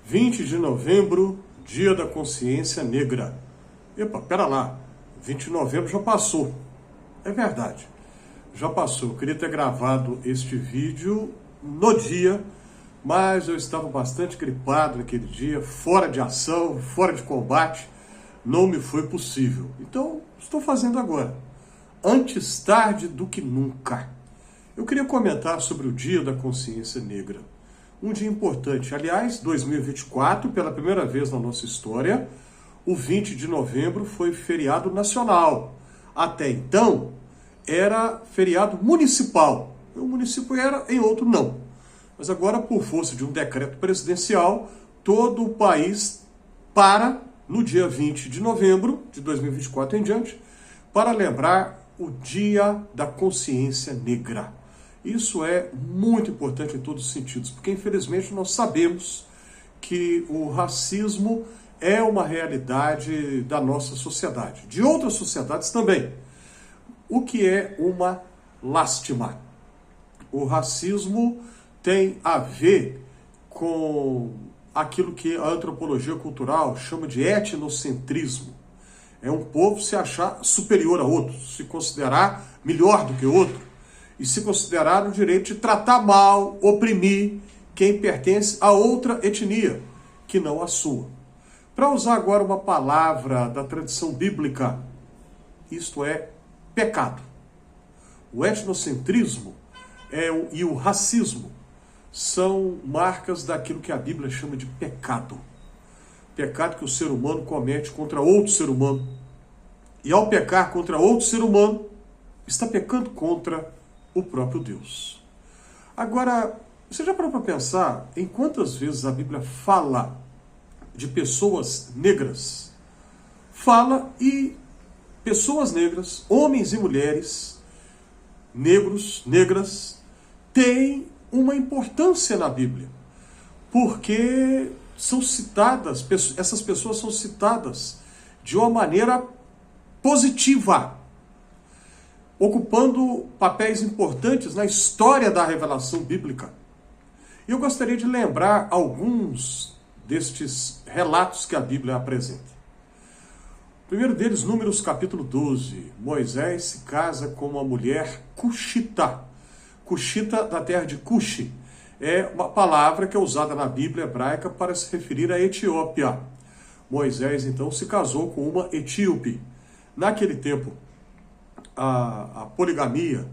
20 de novembro, Dia da Consciência Negra. Epa, pera lá, 20 de novembro já passou. É verdade, já passou. Eu queria ter gravado este vídeo no dia, mas eu estava bastante gripado naquele dia, fora de ação, fora de combate, não me foi possível. Então, estou fazendo agora, antes tarde do que nunca. Eu queria comentar sobre o Dia da Consciência Negra. Um dia importante. Aliás, 2024, pela primeira vez na nossa história, o 20 de novembro foi feriado nacional. Até então, era feriado municipal. Um município era, em outro não. Mas agora, por força de um decreto presidencial, todo o país para, no dia 20 de novembro de 2024 em diante, para lembrar o Dia da Consciência Negra. Isso é muito importante em todos os sentidos, porque infelizmente nós sabemos que o racismo é uma realidade da nossa sociedade, de outras sociedades também, o que é uma lástima. O racismo tem a ver com aquilo que a antropologia cultural chama de etnocentrismo. É um povo se achar superior a outro, se considerar melhor do que outro, e se considerar o direito de tratar mal, oprimir quem pertence a outra etnia, que não a sua. Para usar agora uma palavra da tradição bíblica, isto é pecado. O etnocentrismo e o racismo são marcas daquilo que a Bíblia chama de pecado. Pecado que o ser humano comete contra outro ser humano. E ao pecar contra outro ser humano, está pecando contra o próprio Deus. Agora, você já parou para pensar em quantas vezes a Bíblia fala de pessoas negras? Fala e pessoas negras, homens e mulheres, negros, negras, têm uma importância na Bíblia, porque são citadas, essas pessoas são citadas de uma maneira positiva, ocupando papéis importantes na história da revelação bíblica. E eu gostaria de lembrar alguns destes relatos que a Bíblia apresenta. O primeiro deles, Números capítulo 12. Moisés se casa com uma mulher cuxita. Cuxita da terra de Cuxi. É uma palavra que é usada na Bíblia hebraica para se referir à Etiópia. Moisés, então, se casou com uma etíope. Naquele tempo, a poligamia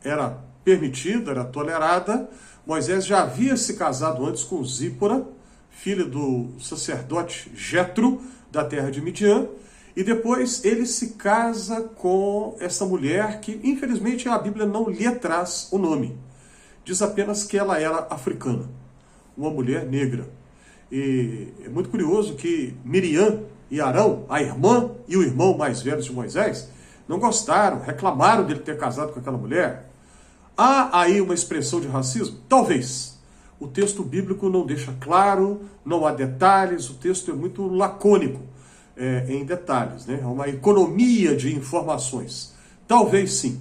era permitida, era tolerada. Moisés já havia se casado antes com Zípora, filha do sacerdote Jetro, da terra de Midian, e depois ele se casa com essa mulher que, infelizmente, a Bíblia não lhe traz o nome. Diz apenas que ela era africana, uma mulher negra. E é muito curioso que Miriam e Arão, a irmã e o irmão mais velho de Moisés, não gostaram, reclamaram dele ter casado com aquela mulher. Há aí uma expressão de racismo? Talvez. O texto bíblico não deixa claro, não há detalhes, o texto é muito lacônico em detalhes, né? É uma economia de informações. Talvez sim.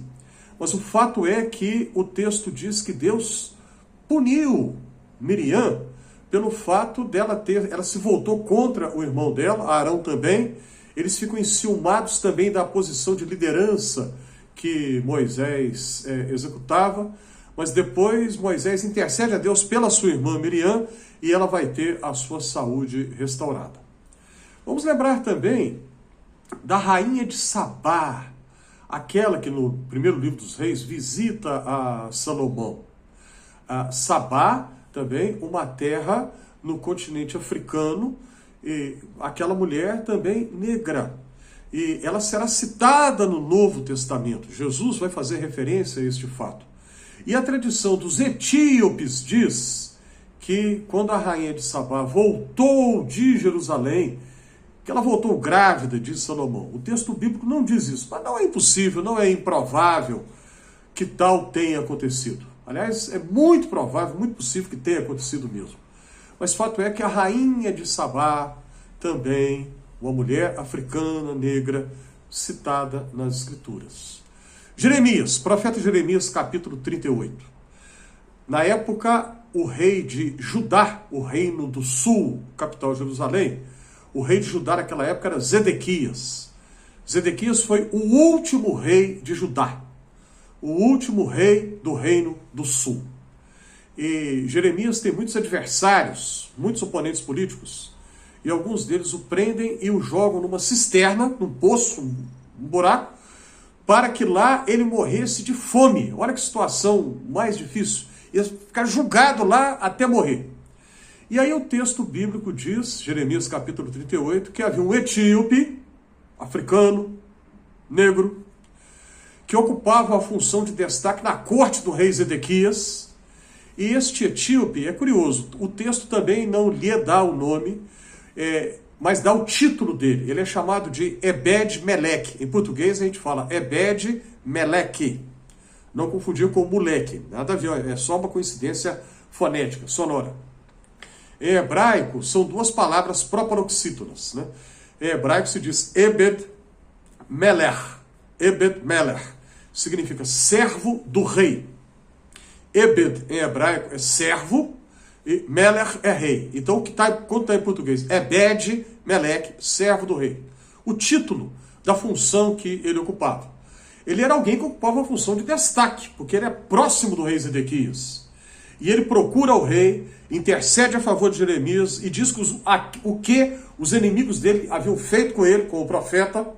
Mas o fato é que o texto diz que Deus puniu Miriam pelo fato ela se voltou contra o irmão dela, Arão também. Eles ficam enciumados também da posição de liderança que Moisés executava, mas depois Moisés intercede a Deus pela sua irmã Miriam e ela vai ter a sua saúde restaurada. Vamos lembrar também da rainha de Sabá, aquela que no primeiro livro dos reis visita a Salomão. Sabá também, uma terra no continente africano, e aquela mulher também negra. E ela será citada no Novo Testamento. Jesus vai fazer referência a este fato. E a tradição dos etíopes diz que quando a rainha de Sabá voltou de Jerusalém, que ela voltou grávida, diz Salomão. O texto bíblico não diz isso, mas não é impossível, não é improvável que tal tenha acontecido. Aliás, é muito provável, muito possível que tenha acontecido mesmo. Mas fato é que a rainha de Sabá, também uma mulher africana, negra, citada nas Escrituras. Jeremias, profeta Jeremias, capítulo 38. Na época, o rei de Judá, o reino do sul, capital Jerusalém. O rei de Judá naquela época era Zedequias. Zedequias foi o último rei de Judá, o último rei do reino do sul. E Jeremias tem muitos adversários, muitos oponentes políticos, e alguns deles o prendem e o jogam numa cisterna, num poço, um buraco, para que lá ele morresse de fome. Olha que situação mais difícil. Ia ficar julgado lá até morrer. E aí o texto bíblico diz, Jeremias capítulo 38, que havia um etíope, africano, negro, que ocupava a função de destaque na corte do rei Zedequias. E este etíope, é curioso, o texto também não lhe dá o nome, mas dá o título dele. Ele é chamado de Ebed-Meleque. Em português a gente fala Ebed-Meleque. Não confundir com moleque. Nada a ver, é só uma coincidência fonética, sonora. Em hebraico, são duas palavras proparoxítonas, né? Em hebraico se diz Ebed-Melech. Ebed-Melech significa servo do rei. Ebed, em hebraico, é servo, e Melech é rei. Então, quando está em português, Ebed-Meleque, servo do rei. O título da função que ele ocupava. Ele era alguém que ocupava uma função de destaque, porque ele é próximo do rei Zedequias. E ele procura o rei, intercede a favor de Jeremias e diz o que os inimigos dele haviam feito com ele, com o profeta.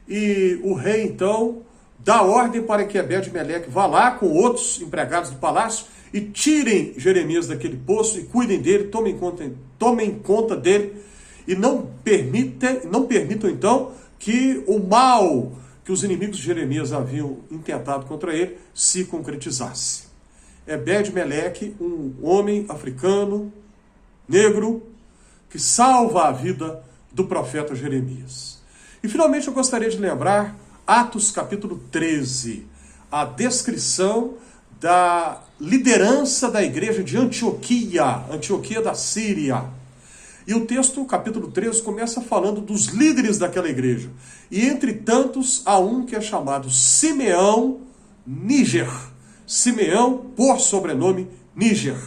E o rei, então, dá ordem para que Ebed-Meleque vá lá com outros empregados do palácio e tirem Jeremias daquele poço e cuidem dele, tomem conta dele e não permitam então que o mal que os inimigos de Jeremias haviam intentado contra ele se concretizasse. Ebed-Meleque, um homem africano, negro, que salva a vida do profeta Jeremias. E finalmente eu gostaria de lembrar Atos capítulo 13, a descrição da liderança da igreja de Antioquia da Síria. E o texto, capítulo 13, começa falando dos líderes daquela igreja. E entre tantos, há um que é chamado Simeão Níger. Simeão, por sobrenome, Níger.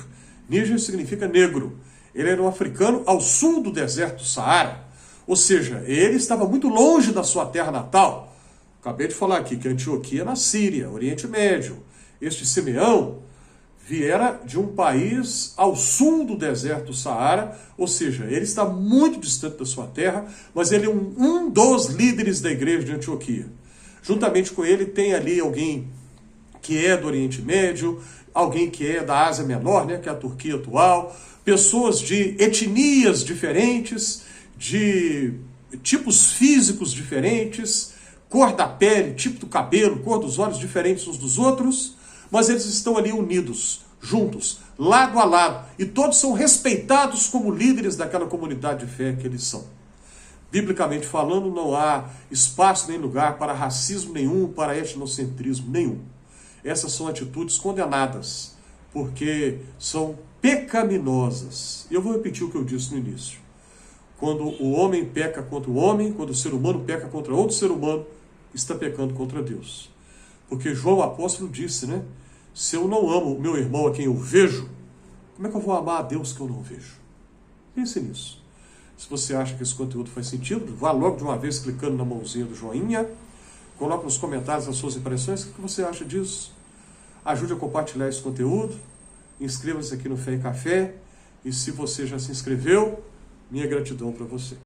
Níger significa negro. Ele era um africano ao sul do deserto do Saara. Ou seja, ele estava muito longe da sua terra natal. Acabei de falar aqui que Antioquia é na Síria, Oriente Médio. Este Simeão viera de um país ao sul do deserto do Saara, ou seja, ele está muito distante da sua terra, mas ele é um dos líderes da igreja de Antioquia. Juntamente com ele tem ali alguém que é do Oriente Médio, alguém que é da Ásia Menor, né, que é a Turquia atual, pessoas de etnias diferentes, de tipos físicos diferentes, cor da pele, tipo do cabelo, cor dos olhos diferentes uns dos outros, mas eles estão ali unidos, juntos, lado a lado, e todos são respeitados como líderes daquela comunidade de fé que eles são. Biblicamente falando, não há espaço nem lugar para racismo nenhum, para etnocentrismo nenhum. Essas são atitudes condenadas, porque são pecaminosas. E eu vou repetir o que eu disse no início. Quando o homem peca contra o homem, quando o ser humano peca contra outro ser humano, está pecando contra Deus. Porque João apóstolo disse, né? Se eu não amo o meu irmão a quem eu vejo, como é que eu vou amar a Deus que eu não vejo? Pense nisso. Se você acha que esse conteúdo faz sentido, vá logo de uma vez clicando na mãozinha do joinha, coloque nos comentários as suas impressões, o que você acha disso? Ajude a compartilhar esse conteúdo, inscreva-se aqui no Fé e Café, e se você já se inscreveu, minha gratidão para você.